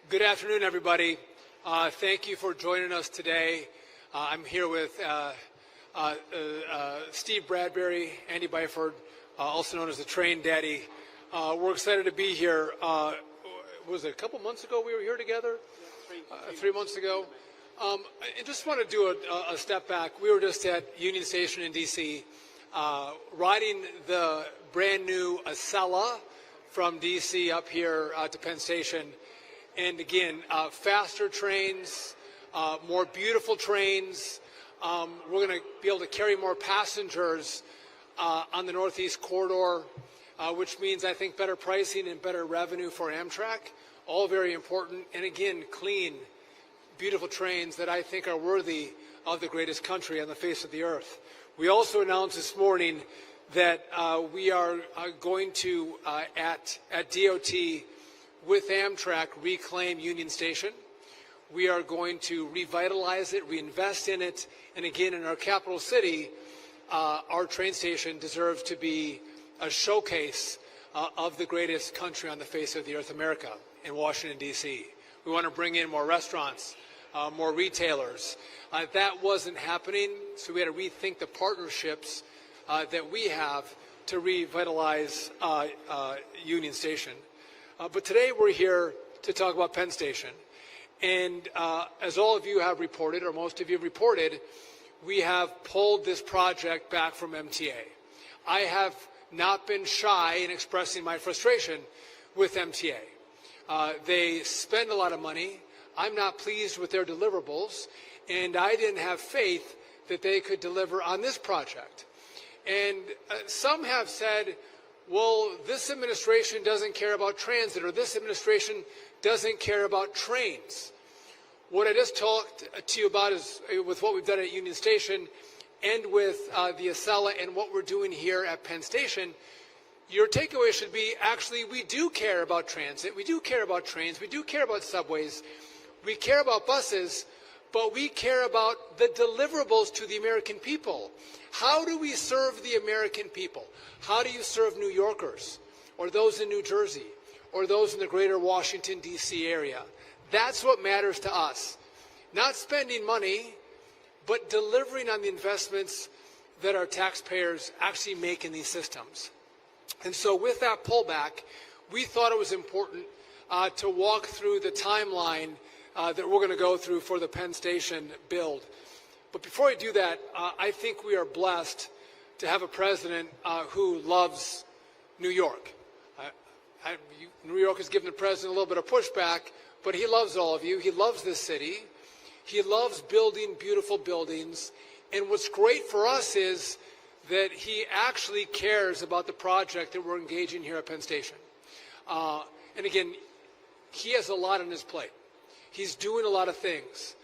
Good afternoon, everybody. Thank you for joining us today. I'm here with Steve Bradbury, Andy Byford, also known as the Train Daddy. We're excited to be here. Was it a couple months ago we were here together? 3 months ago. I just want to do a step back. We were just at Union Station in D.C. Riding the brand new Acela from D.C. up here to Penn Station. And again, faster trains, more beautiful trains. We're going to be able to carry more passengers on the Northeast Corridor, which means, I think, better pricing and better revenue for Amtrak. All very important. And again, clean, beautiful trains that I think are worthy of the greatest country on the face of the earth. We also announced this morning that we are going to, at DOT, with Amtrak, reclaim Union Station. We are going to revitalize it, reinvest in it, and again, in our capital city, our train station deserves to be a showcase of the greatest country on the face of the earth, America, in Washington, D.C. We want to bring in more restaurants, more retailers. That wasn't happening, so we had to rethink the partnerships that we have to revitalize Union Station. But today we're here to talk about Penn Station. And as all of you have reported, or most of you have reported, we have pulled this project back from MTA. I have not been shy in expressing my frustration with MTA. They spend a lot of money. I'm not pleased with their deliverables, and I didn't have faith that they could deliver on this project. And some have said, well, this administration doesn't care about transit, or this administration doesn't care about trains. What I just talked to you about is with what we've done at Union Station and with the Acela and what we're doing here at Penn Station, your takeaway should be, actually, we do care about transit, we do care about trains, we do care about subways, we care about buses, but we care about the deliverables to the American people. How do we serve the American people? How do you serve New Yorkers, or those in New Jersey, or those in the greater Washington, D.C. area? That's what matters to us. Not spending money, but delivering on the investments that our taxpayers actually make in these systems. And so with that pullback, we thought it was important to walk through the timeline that we're going to go through for the Penn Station build. But before I do that, I think we are blessed to have a president who loves New York. New York has given the president a little bit of pushback, but he loves all of you. He loves this city. He loves building beautiful buildings. And what's great for us is that he actually cares about the project that we're engaging here at Penn Station. And again, he has a lot on his plate. He's doing a lot of things.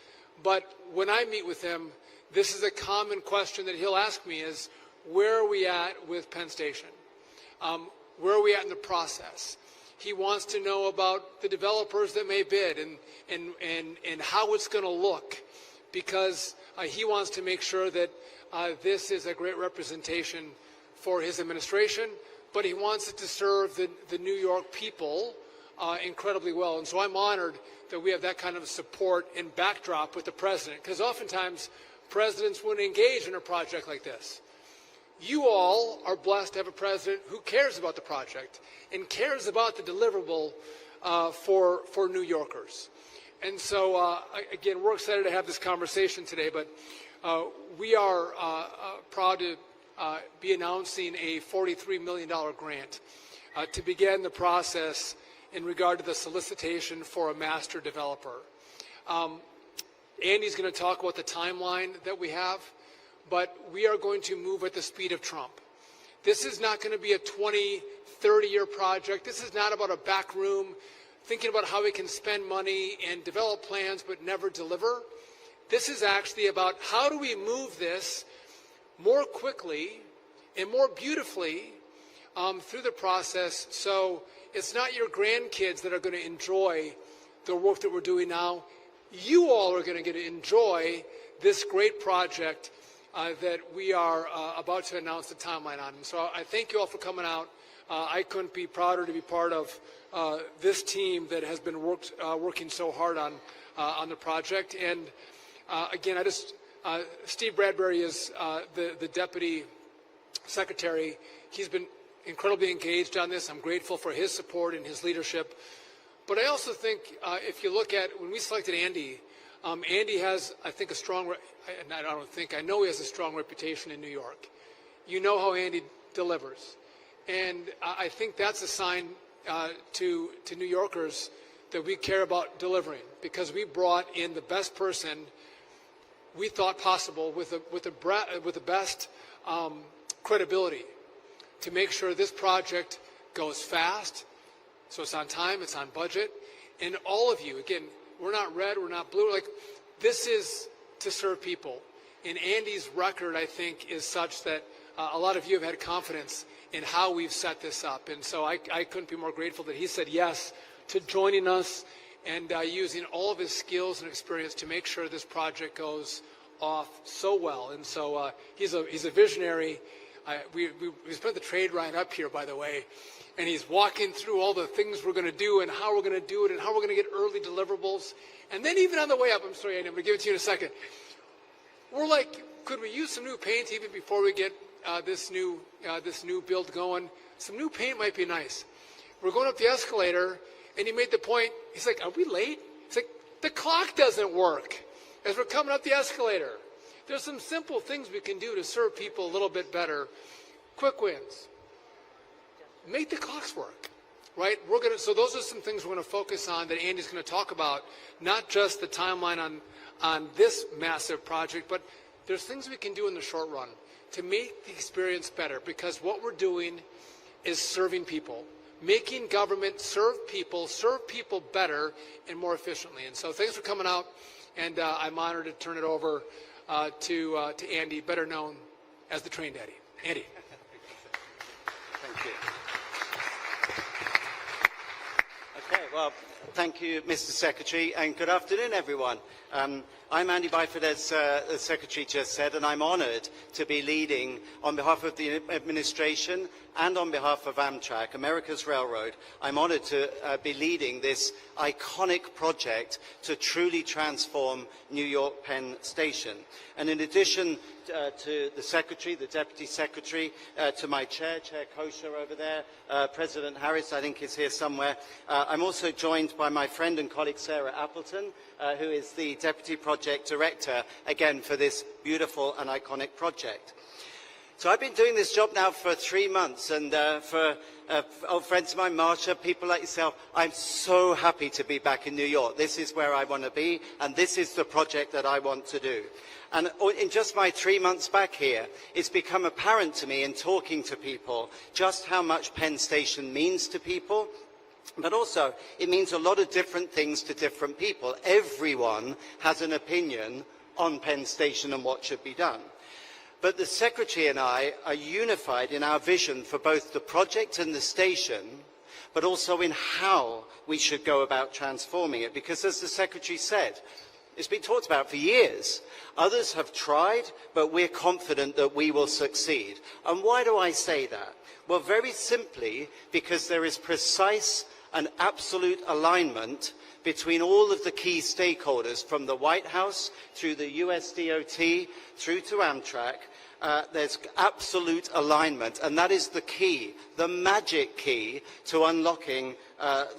But when I meet with him, this is a common question that he'll ask me is, where are we at with Penn Station? Where are we at in the process? He wants to know about the developers that may bid and how it's going to look, because he wants to make sure that this is a great representation for his administration, but he wants it to serve the New York people incredibly well. And so I'm honored that we have that kind of support and backdrop with the president, because oftentimes presidents wouldn't engage in a project like this. You all are blessed to have a president who cares about the project and cares about the deliverable for New Yorkers. And so, again, we're excited to have this conversation today, but we are proud to be announcing a $43 million grant to begin the process in regard to the solicitation for a master developer. Andy's going to talk about the timeline that we have, but we are going to move at the speed of Trump. This is not going to be a 20, 30-year project. This is not about a back room thinking about how we can spend money and develop plans but never deliver. This is actually about how do we move this more quickly and more beautifully through the process, so it's not your grandkids that are going to enjoy the work that we're doing now. You all are going to get to enjoy this great project that we are about to announce the timeline on. So I thank you all for coming out. I couldn't be prouder to be part of this team that has been working so hard on the project. And again, Steve Bradbury is the Deputy Secretary. He's been incredibly engaged on this. I'm grateful for his support and his leadership. But I also think if you look at when we selected Andy, Andy has, I think, I know he has a strong reputation in New York. You know how Andy delivers. And I think that's a sign to New Yorkers that we care about delivering, because we brought in the best person we thought possible with the best credibility to make sure this project goes fast, so it's on time, it's on budget. And all of you, again, we're not red, we're not blue, like, this is to serve people. And Andy's record, I think, is such that a lot of you have had confidence in how we've set this up. And so I couldn't be more grateful that he said yes to joining us and using all of his skills and experience to make sure this project goes off so well. And so he's a visionary. We spent the trade ride up here, by the way, and he's walking through all the things we're going to do and how we're going to do it and how we're going to get early deliverables. And then even on the way up, I'm sorry, Andy, I'm going to give it to you in a second. We're like, could we use some new paint even before we get this new build going? Some new paint might be nice. We're going up the escalator, and he made the point. He's like, "Are we late?" He's like, "The clock doesn't work." As we're coming up the escalator, there's some simple things we can do to serve people a little bit better. Quick wins. Make the clocks work, right? So those are some things we're going to focus on that Andy's going to talk about. Not just the timeline on this massive project, but there's things we can do in the short run to make the experience better, because what we're doing is serving people, making government serve people better and more efficiently. And so thanks for coming out, and I'm honored to turn it over to Andy, better known as the Train Daddy. Andy. Thank you. Okay, well, thank you, Mr. Secretary, and good afternoon, everyone. I'm Andy Byford, as the Secretary just said, and I'm honored to be leading, on behalf of the administration and on behalf of Amtrak, America's Railroad, I'm honored to be leading this iconic project to truly transform New York Penn Station. And in addition to the Secretary, the Deputy Secretary, to my Chair Kosher over there, President Harris, I think, is here somewhere. I'm also joined by my friend and colleague Sarah Appleton, who is the Deputy Project Director, again, for this beautiful and iconic project. So I've been doing this job now for 3 months, and for old friends of mine, Marsha, people like yourself, I'm so happy to be back in New York. This is where I want to be, and this is the project that I want to do. And in just my 3 months back here, it's become apparent to me in talking to people just how much Penn Station means to people. But also, it means a lot of different things to different people. Everyone has an opinion on Penn Station and what should be done. But the Secretary and I are unified in our vision for both the project and the station, but also in how we should go about transforming it. Because as the Secretary said, it's been talked about for years. Others have tried, but we're confident that we will succeed. And why do I say that? Well, very simply, because there is precise and absolute alignment between all of the key stakeholders, from the White House through the US DOT through to Amtrak. There's absolute alignment, and that is the key, the magic key to unlocking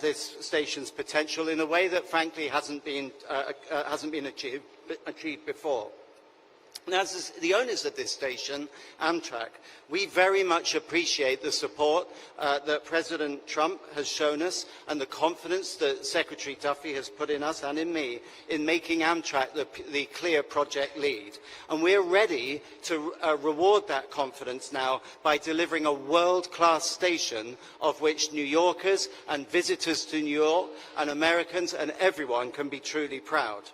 this station's potential in a way that, frankly, hasn't been achieved before. Now, as the owners of this station, Amtrak, we very much appreciate the support that President Trump has shown us and the confidence that Secretary Duffy has put in us and in me in making Amtrak the clear project lead. And we're ready to reward that confidence now by delivering a world-class station of which New Yorkers and visitors to New York and Americans and everyone can be truly proud.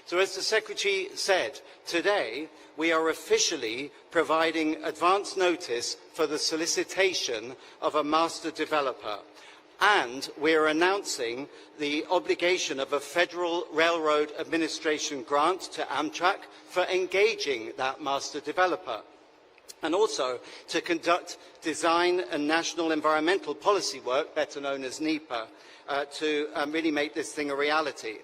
So as the Secretary said, today we are officially providing advance notice for the solicitation of a master developer, and we are announcing the obligation of a Federal Railroad Administration grant to Amtrak for engaging that master developer. and also to conduct design and national environmental policy work, better known as NEPA, to really make this thing a reality.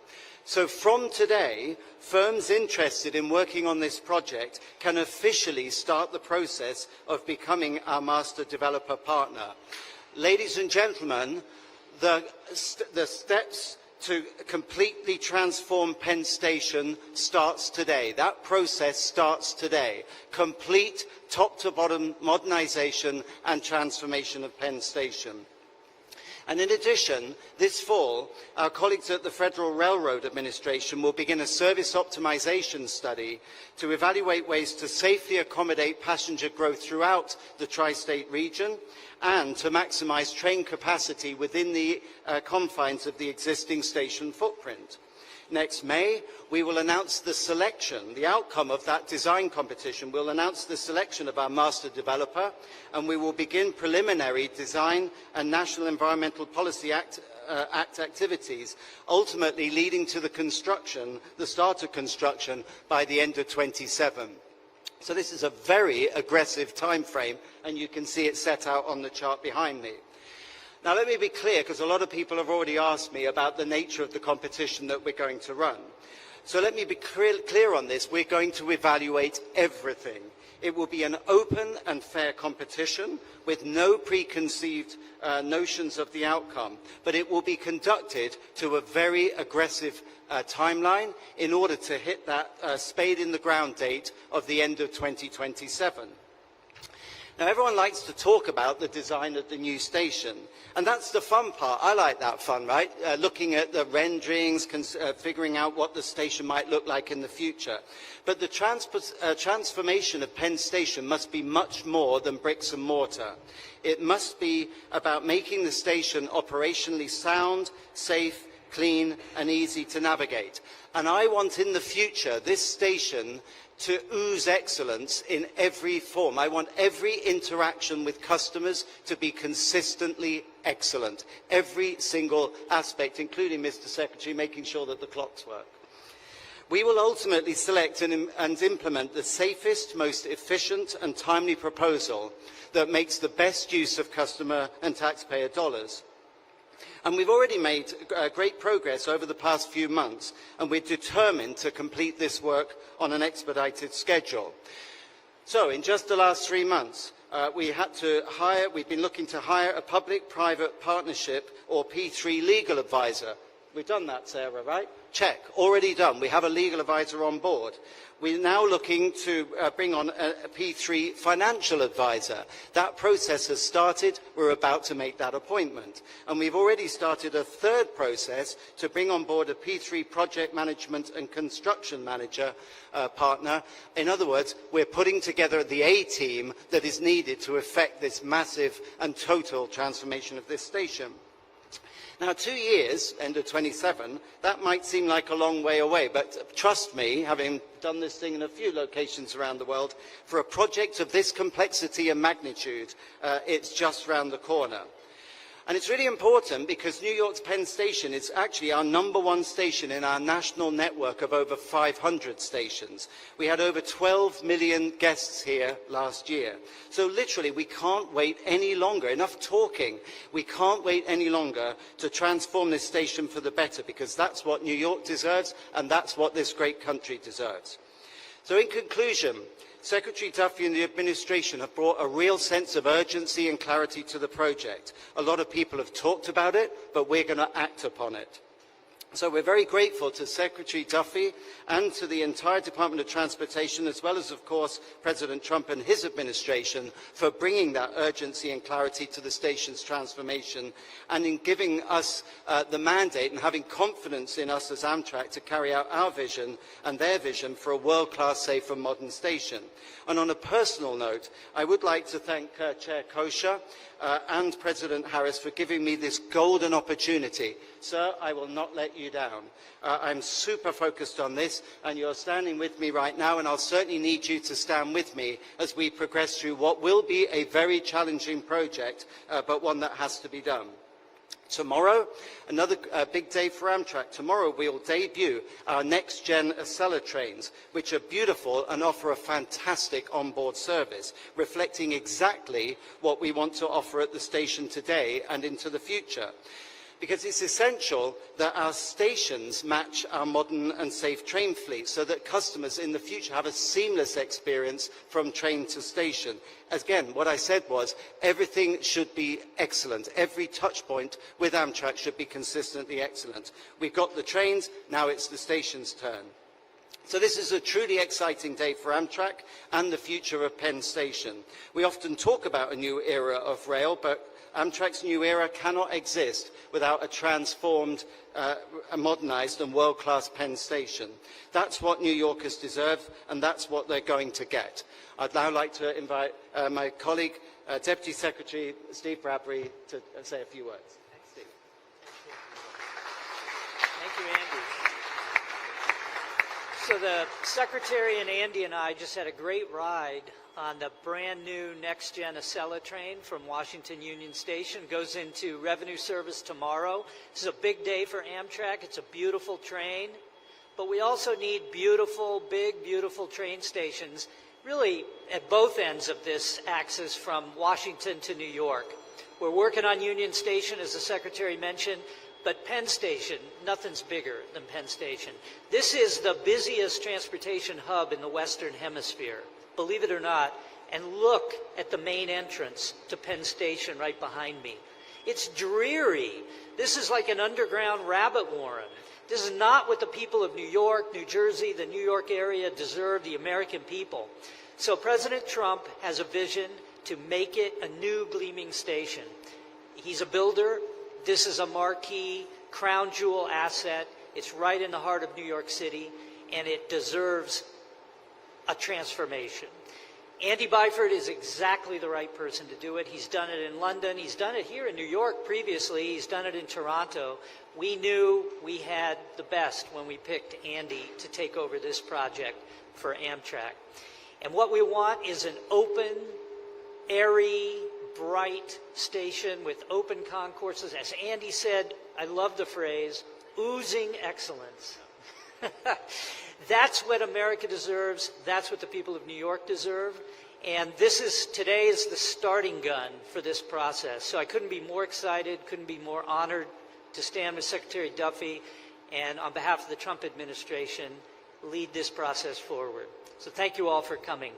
So from today, firms interested in working on this project can officially start the process of becoming our master developer partner. Ladies and gentlemen, the steps to completely transform Penn Station starts today. That process starts today. Complete top-to-bottom modernization and transformation of Penn Station. And in addition, this fall, our colleagues at the Federal Railroad Administration will begin a service optimization study to evaluate ways to safely accommodate passenger growth throughout the tri-state region and to maximize train capacity within the confines of the existing station footprint. Next May, we will announce the selection, the outcome of that design competition. We'll announce the selection of our master developer, and we will begin preliminary design and National Environmental Policy Act activities, ultimately leading to the construction, the start of construction, by the end of 27. So this is a very aggressive time frame, and you can see it set out on the chart behind me. Now let me be clear, because a lot of people have already asked me about the nature of the competition that we're going to run. So let me be clear on this. We're going to evaluate everything. It will be an open and fair competition with no preconceived notions of the outcome, but it will be conducted to a very aggressive timeline in order to hit that spade in the ground date of the end of 2027. Now, everyone likes to talk about the design of the new station, and that's the fun part. I like that fun, right? Looking at the renderings, figuring out what the station might look like in the future. But the transformation of Penn Station must be much more than bricks and mortar. It must be about making the station operationally sound, safe, clean, and easy to navigate. And I want in the future this station to ooze excellence in every form. I want every interaction with customers to be consistently excellent. Every single aspect, including, Mr. Secretary, making sure that the clocks work. We will ultimately select and implement the safest, most efficient and timely proposal that makes the best use of customer and taxpayer dollars. And we've already made great progress over the past few months, and we're determined to complete this work on an expedited schedule. So, in just the last 3 months, we've been looking to hire a public-private partnership, or P3 legal advisor. We've done that, Sarah, right? Check, already done. We have a legal advisor on board. We're now looking to bring on a P3 financial advisor. That process has started. We're about to make that appointment. And we've already started a third process to bring on board a P3 project management and construction manager partner. In other words, we're putting together the A-team that is needed to effect this massive and total transformation of this station. Now, 2 years, end of 27, that might seem like a long way away, but trust me, having done this thing in a few locations around the world, for a project of this complexity and magnitude, it's just round the corner. And it's really important because New York's Penn Station is actually our #1 station in our national network of over 500 stations. We had over 12 million guests here last year. So literally, we can't wait any longer. Enough talking. We can't wait any longer to transform this station for the better, because that's what New York deserves and that's what this great country deserves. So in conclusion, Secretary Duffy and the administration have brought a real sense of urgency and clarity to the project. A lot of people have talked about it, but we're going to act upon it. So we're very grateful to Secretary Duffy and to the entire Department of Transportation, as well as, of course, President Trump and his administration, for bringing that urgency and clarity to the station's transformation and in giving us the mandate and having confidence in us as Amtrak to carry out our vision and their vision for a world-class, safe and modern station. And on a personal note, I would like to thank Chair Kosher and President Harris for giving me this golden opportunity. Sir, I will not let you down. I'm super focused on this, and you're standing with me right now, and I'll certainly need you to stand with me as we progress through what will be a very challenging project, but one that has to be done. Tomorrow, another big day for Amtrak. Tomorrow we'll debut our next-gen Acela trains, which are beautiful and offer a fantastic onboard service, reflecting exactly what we want to offer at the station today and into the future. Because it's essential that our stations match our modern and safe train fleet so that customers in the future have a seamless experience from train to station. Again, what I said was everything should be excellent. Every touch point with Amtrak should be consistently excellent. We've got the trains, now it's the station's turn. So this is a truly exciting day for Amtrak and the future of Penn Station. We often talk about a new era of rail, but Amtrak's new era cannot exist without a transformed, modernized and world-class Penn Station. That's what New Yorkers deserve, and that's what they're going to get. I'd now like to invite my colleague, Deputy Secretary Steve Bradbury, to say a few words. Steve. Thank you, Andy. So the Secretary and Andy and I just had a great ride on the brand new next-gen Acela train from Washington Union Station. Goes into revenue service tomorrow. This is a big day for Amtrak. It's a beautiful train. But we also need beautiful, big, beautiful train stations, really at both ends of this axis from Washington to New York. We're working on Union Station, as the Secretary mentioned, but Penn Station, nothing's bigger than Penn Station. This is the busiest transportation hub in the Western Hemisphere, believe it or not, and look at the main entrance to Penn Station right behind me. It's dreary. This is like an underground rabbit warren. This is not what the people of New York, New Jersey, the New York area deserve, the American people. So President Trump has a vision to make it a new gleaming station. He's a builder. This is a marquee, crown jewel asset. It's right in the heart of New York City, and it deserves a transformation. Andy Byford is exactly the right person to do it. He's done it in London. He's done it here in New York previously. He's done it in Toronto. We knew we had the best when we picked Andy to take over this project for Amtrak. And what we want is an open, airy, bright station with open concourses. As Andy said, I love the phrase, oozing excellence. That's what America deserves. That's what the people of New York deserve. And today is the starting gun for this process. So I couldn't be more excited, couldn't be more honored to stand with Secretary Duffy and on behalf of the Trump administration, lead this process forward. So thank you all for coming.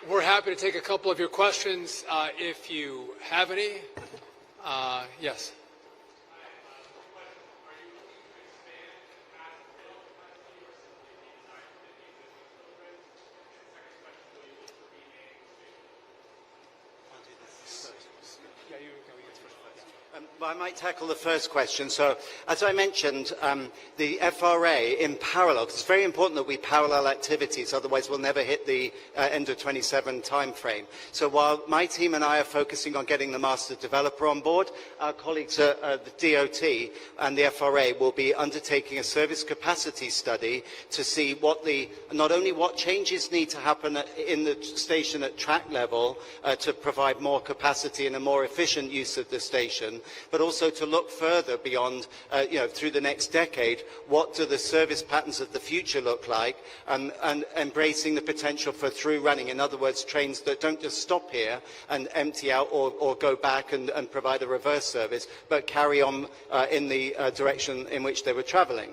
We're happy to take a couple of your questions if you have any. Yes. I might tackle the first question. So, as I mentioned, the FRA in parallel, because it's very important that we parallel activities, otherwise we'll never hit the end of 27 timeframe. So while my team and I are focusing on getting the master developer on board, our colleagues at the DOT and the FRA will be undertaking a service capacity study to see not only what changes need to happen in the station at track level to provide more capacity and a more efficient use of the station, but also to look further beyond, through the next decade, what do the service patterns of the future look like, and embracing the potential for through running. In other words, trains that don't just stop here and empty out or go back and provide a reverse service, but carry on in the direction in which they were traveling.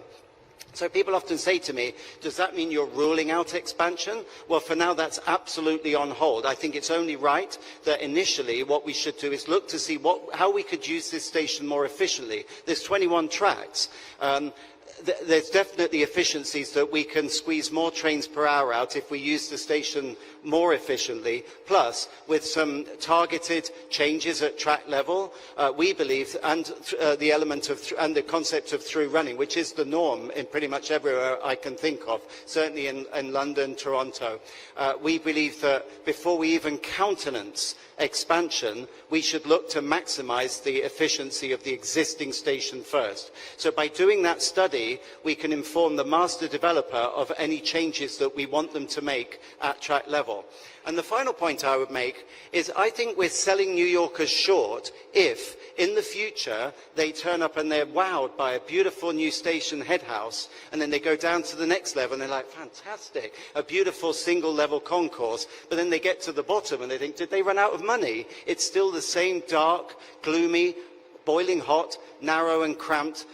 So people often say to me, does that mean you're ruling out expansion? Well, for now, that's absolutely on hold. I think it's only right that initially what we should do is look to see how we could use this station more efficiently. There's 21 tracks. There's definitely efficiencies that we can squeeze more trains per hour out if we use the station more efficiently. Plus, with some targeted changes at track level, we believe, and the element of and the concept of through running, which is the norm in pretty much everywhere I can think of, certainly in London, Toronto. We believe that before we even countenance expansion, we should look to maximize the efficiency of the existing station first. So by doing that study, we can inform the master developer of any changes that we want them to make at track level. level. And the final point I would make is I think we're selling New Yorkers short if, in the future, they turn up and they're wowed by a beautiful new station head house, and then they go down to the next level and they're like, fantastic, a beautiful single-level concourse, but then they get to the bottom and they think, did they run out of money? It's still the same dark, gloomy, boiling hot, narrow and cramped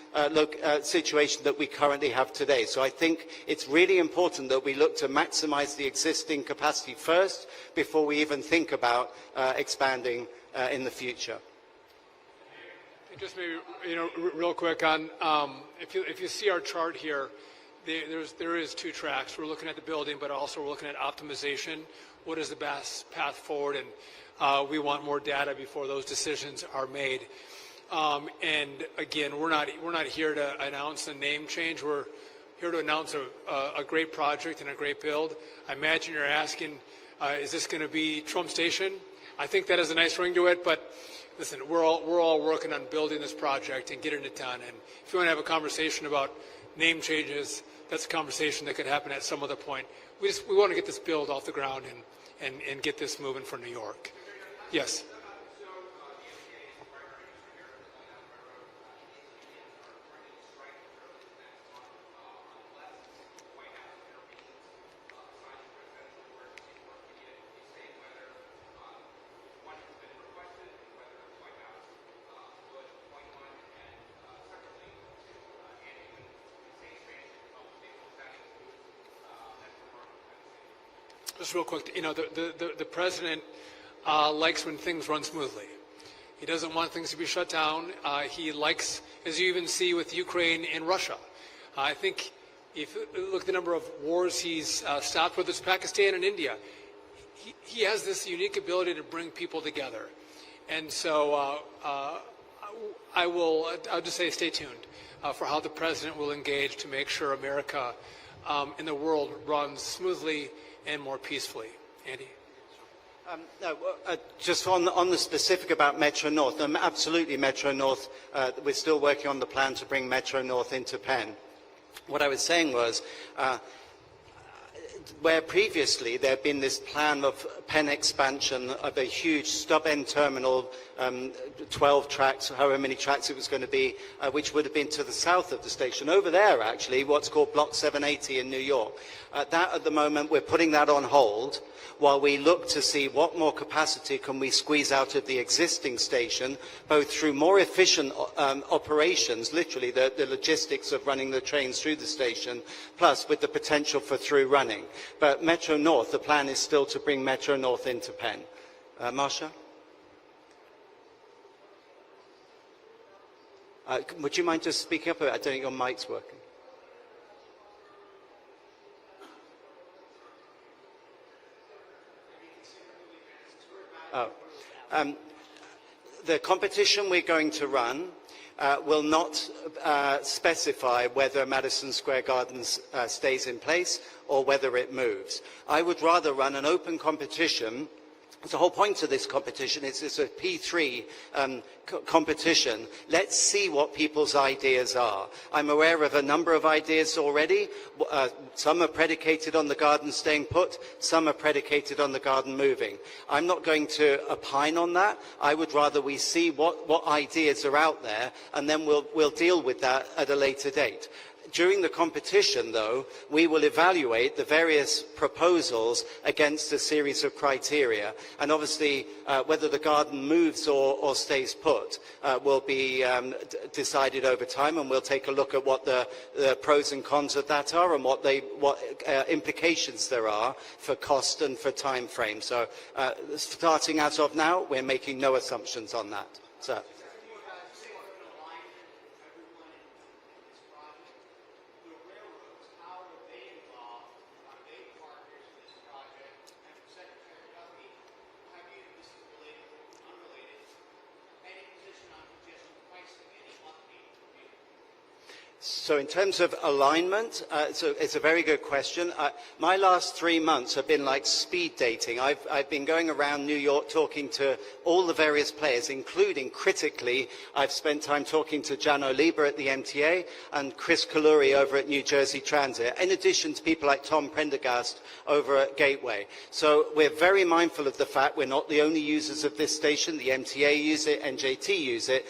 situation that we currently have today. So I think it's really important that we look to maximize the existing capacity first before we even think about expanding in the future. Just maybe, real quick on, if you see our chart here, there is two tracks. We're looking at the building, but also we're looking at optimization. What is the best path forward? And we want more data before those decisions are made. And again, we're not here to announce a name change. We're here to announce a great project and a great build. I imagine you're asking, is this going to be Trump Station? I think that has a nice ring to it, but listen, we're all working on building this project and getting it done. And if you want to have a conversation about name changes, that's a conversation that could happen at some other point. We want to get this build off the ground and get this moving for New York. Yes. Just real quick, the president likes when things run smoothly. He doesn't want things to be shut down. He likes, as you even see with Ukraine and Russia. I think if you look at the number of wars he's stopped, whether it's Pakistan and India, he has this unique ability to bring people together. And so I'll just say stay tuned for how the president will engage to make sure America and the world runs smoothly and more peacefully. Andy? Just on the specific about Metro North, absolutely Metro North, we're still working on the plan to bring Metro North into Penn. What I was saying was, where previously there had been this plan of Penn expansion of a huge stub-end terminal, 12 tracks, however many tracks it was going to be, which would have been to the south of the station. Over there, actually, what's called Block 780 in New York. That, at the moment, we're putting that on hold while we look to see what more capacity can we squeeze out of the existing station, both through more efficient operations, literally the logistics of running the trains through the station, plus with the potential for through running. But Metro North, the plan is still to bring Metro North into Penn. Marsha? Would you mind just speaking up? I don't think your mic's working. The competition we're going to run will not specify whether Madison Square Garden stays in place or whether it moves. I would rather run an open competition. The whole point of this competition is it's a P3 competition. Let's see what people's ideas are. I'm aware of a number of ideas already. Some are predicated on the garden staying put. Some are predicated on the garden moving. I'm not going to opine on that. I would rather we see what ideas are out there, and then we'll deal with that at a later date. During the competition, though, we will evaluate the various proposals against a series of criteria. And obviously, whether the garden moves or stays put will be decided over time, and we'll take a look at what the pros and cons of that are and what implications there are for cost and for time frame. So starting as of now, we're making no assumptions on that. So. So in terms of alignment, it's a very good question. My last 3 months have been like speed dating. I've been going around New York talking to all the various players, including, critically, I've spent time talking to Jano Lieber at the MTA and Chris Kaluri over at New Jersey Transit, in addition to people like Tom Prendergast over at Gateway. So we're very mindful of the fact we're not the only users of this station. The MTA use it, NJT use it.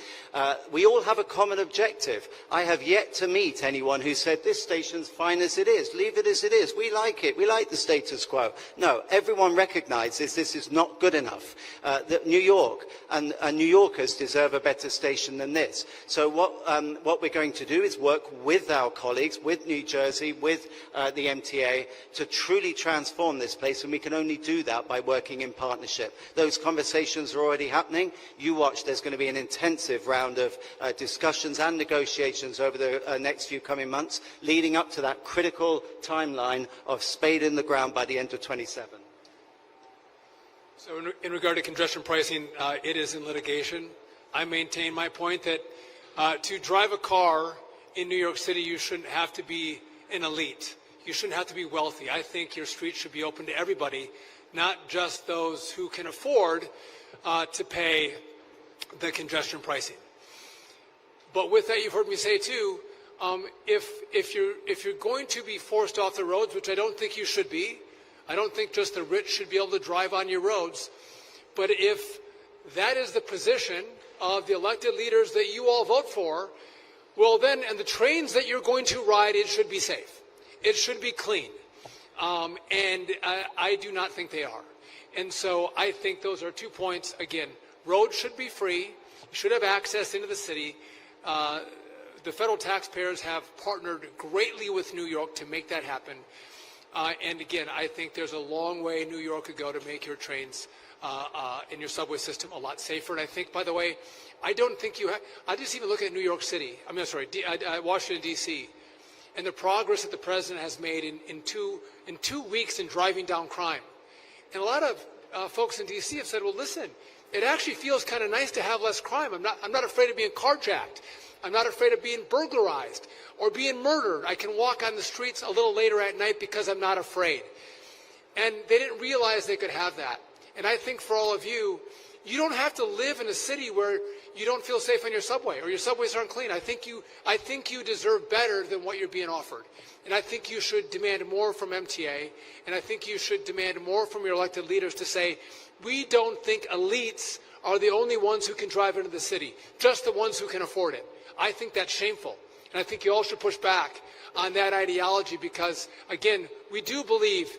We all have a common objective. I have yet to meet anyone who said this station's fine as it is, leave it as it is, we like it, we like the status quo. No, everyone recognizes this is not good enough. That New York and New Yorkers deserve a better station than this. So what we're going to do is work with our colleagues, with New Jersey, with the MTA, to truly transform this place, and we can only do that by working in partnership. Those conversations are already happening. You watch, there's going to be an intensive round of discussions and negotiations over the next few coming months, leading up to that critical timeline of spade in the ground by the end of 27. So in regard to congestion pricing, it is in litigation. I maintain my point that to drive a car in New York City, you shouldn't have to be an elite. You shouldn't have to be wealthy. I think your street should be open to everybody, not just those who can afford to pay the congestion pricing. But with that, you've heard me say too, if you're going to be forced off the roads, which I don't think you should be, I don't think just the rich should be able to drive on your roads, but if that is the position of the elected leaders that you all vote for, well then, and the trains that you're going to ride, it should be safe. It should be clean. And I do not think they are. And so I think those are 2 points. Again, roads should be free. You should have access into the city. The federal taxpayers have partnered greatly with New York to make that happen. And again, I think there's a long way New York could go to make your trains and your subway system a lot safer. And I think, by the way, I don't think you have, I just even look at New York City, Washington, D.C., and the progress that the president has made in two weeks in driving down crime. And a lot of folks in D.C. have said, well, listen, it actually feels kind of nice to have less crime. I'm not afraid of being carjacked. I'm not afraid of being burglarized or being murdered. I can walk on the streets a little later at night because I'm not afraid. And they didn't realize they could have that. And I think for all of you, you don't have to live in a city where you don't feel safe on your subway or your subways aren't clean. I think you deserve better than what you're being offered. And I think you should demand more from MTA, and I think you should demand more from your elected leaders to say, we don't think elites are the only ones who can drive into the city, just the ones who can afford it. I think that's shameful. And I think you all should push back on that ideology because, again, we do believe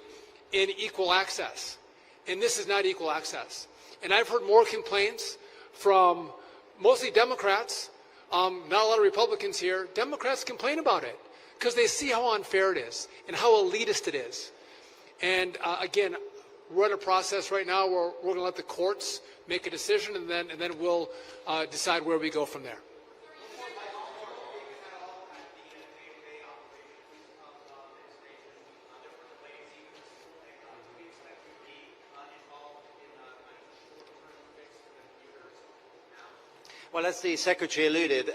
in equal access. And this is not equal access. And I've heard more complaints from mostly Democrats, not a lot of Republicans here. Democrats complain about it because they see how unfair it is and how elitist it is. And again, we're in a process right now where we're going to let the courts make a decision, and then we'll decide where we go from there. Well, as the Secretary alluded,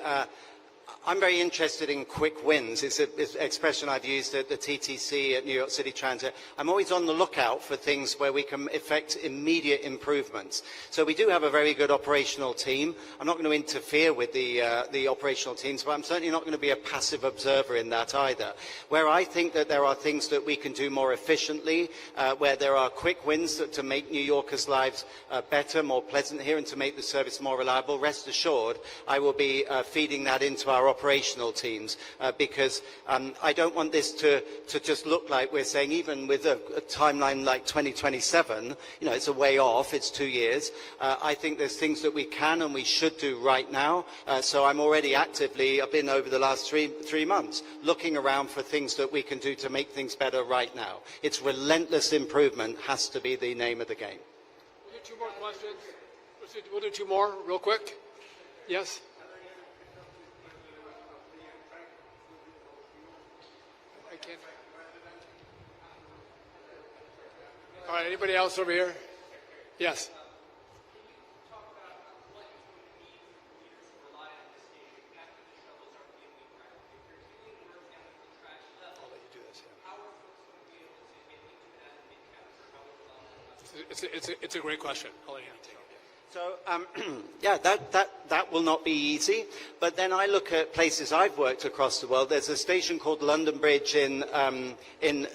I'm very interested in quick wins. It's an expression I've used at the TTC at New York City Transit. I'm always on the lookout for things where we can effect immediate improvements. So we do have a very good operational team. I'm not going to interfere with the operational teams, but I'm certainly not going to be a passive observer in that either. Where I think that there are things that we can do more efficiently, where there are quick wins to make New Yorkers' lives better, more pleasant here, and to make the service more reliable, rest assured, I will be feeding that into our operational teams because I don't want this to just look like we're saying, even with a timeline like 2027, you know, it's a way off, it's 2 years. I think there's things that we can and we should do right now. So I'm already actively, I've been over the last three months, looking around for things that we can do to make things better right now. It's relentless improvement has to be the name of the game. We'll do 2 more questions. We'll do 2 more real quick. Yes? All right, anybody else over here? Yes. It's a great question. I'll answer. So, yeah, that will not be easy. But then I look at places I've worked across the world. There's a station called London Bridge in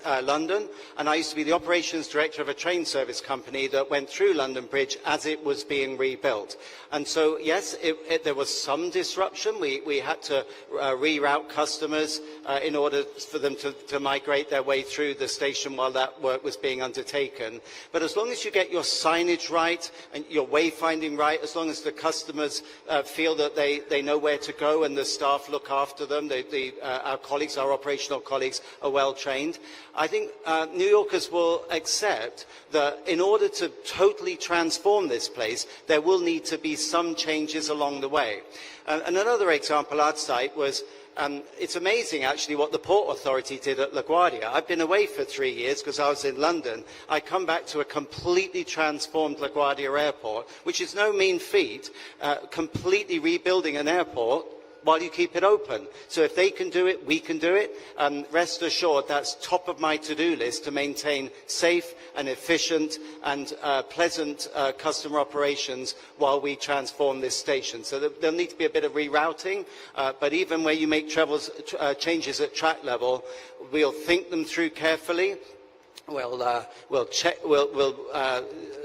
London, and I used to be the operations director of a train service company that went through London Bridge as it was being rebuilt. And so, yes, there was some disruption. We had to reroute customers in order for them to migrate their way through the station while that work was being undertaken. But as long as you get your signage right and your wayfinding right, as long as the customers feel that they know where to go and the staff look after them, our colleagues, our operational colleagues are well trained, I think New Yorkers will accept that in order to totally transform this place, there will need to be some changes along the way. And another example I'd cite was it's amazing, actually, what the Port Authority did at LaGuardia. I've been away for 3 years because I was in London. I come back to a completely transformed LaGuardia airport, which is no mean feat, completely rebuilding an airport while you keep it open. So if they can do it, we can do it. Rest assured, that's top of my to-do list to maintain safe and efficient and pleasant customer operations while we transform this station. So there'll need to be a bit of rerouting, but even where you make changes at track level, we'll think them through carefully. We'll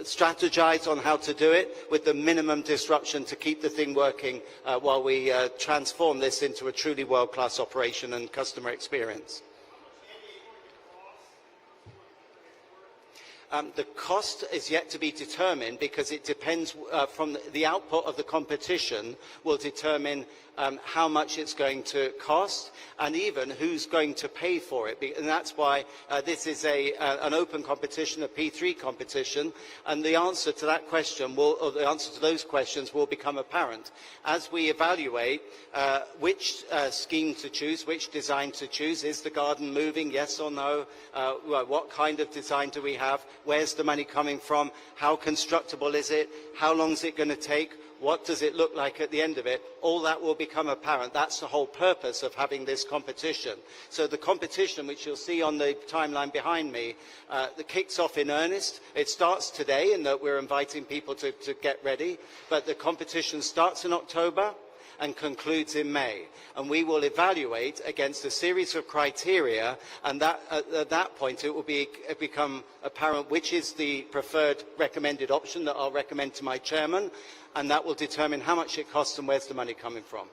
strategize on how to do it with the minimum disruption to keep the thing working while we transform this into a truly world-class operation and customer experience. The cost is yet to be determined because it depends from the output of the competition will determine how much it's going to cost and even who's going to pay for it. And that's why this is an open competition, a P3 competition, and the answer to that question or the answer to those questions will become apparent as we evaluate which scheme to choose, which design to choose. Is the garden moving, yes or no? What kind of design do we have? Where's the money coming from? How constructible is it? How long is it going to take? What does it look like at the end of it? All that will become apparent. That's the whole purpose of having this competition. So the competition, which you'll see on the timeline behind me, that kicks off in earnest. It starts today in that we're inviting people to get ready, but the competition starts in October and concludes in May. And we will evaluate against a series of criteria, and at that point it will become apparent which is the preferred recommended option that I'll recommend to my chairman, and that will determine how much it costs and where's the money coming from.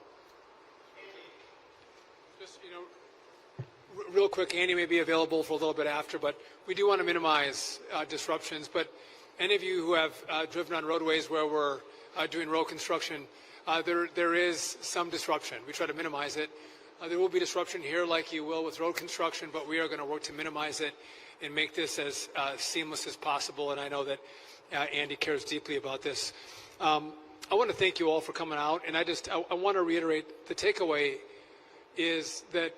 Just, real quick, Andy may be available for a little bit after, but we do want to minimize disruptions. But any of you who have driven on roadways where we're doing road construction, there is some disruption. We try to minimize it. There will be disruption here like you will with road construction, but we are going to work to minimize it and make this as seamless as possible. And I know that Andy cares deeply about this. I want to thank you all for coming out, and I want to reiterate the takeaway is that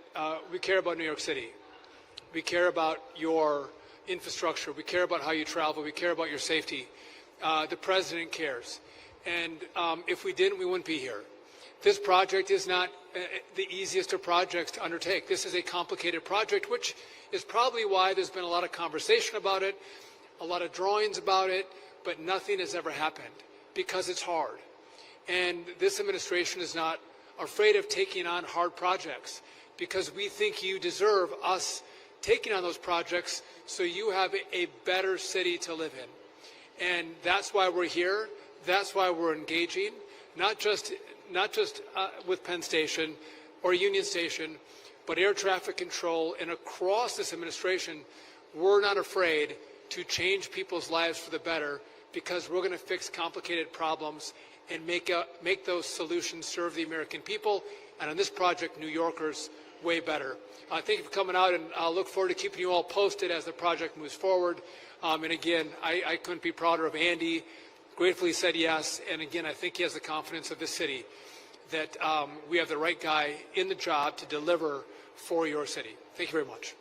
we care about New York City. We care about your infrastructure. We care about how you travel. We care about your safety. The president cares. And if we didn't, we wouldn't be here. This project is not the easiest of projects to undertake. This is a complicated project, which is probably why there's been a lot of conversation about it, a lot of drawings about it, but nothing has ever happened because it's hard. And this administration is not afraid of taking on hard projects because we think you deserve us taking on those projects so you have a better city to live in. And that's why we're here. That's why we're engaging, not just with Penn Station or Union Station, but air traffic control and across this administration. We're not afraid to change people's lives for the better because we're going to fix complicated problems and make those solutions serve the American people, and on this project, New Yorkers, way better. Thank you for coming out, and I'll look forward to keeping you all posted as the project moves forward. And again, I couldn't be prouder of Andy. Gratefully said yes, and again, I think he has the confidence of this city that we have the right guy in the job to deliver for your city. Thank you very much.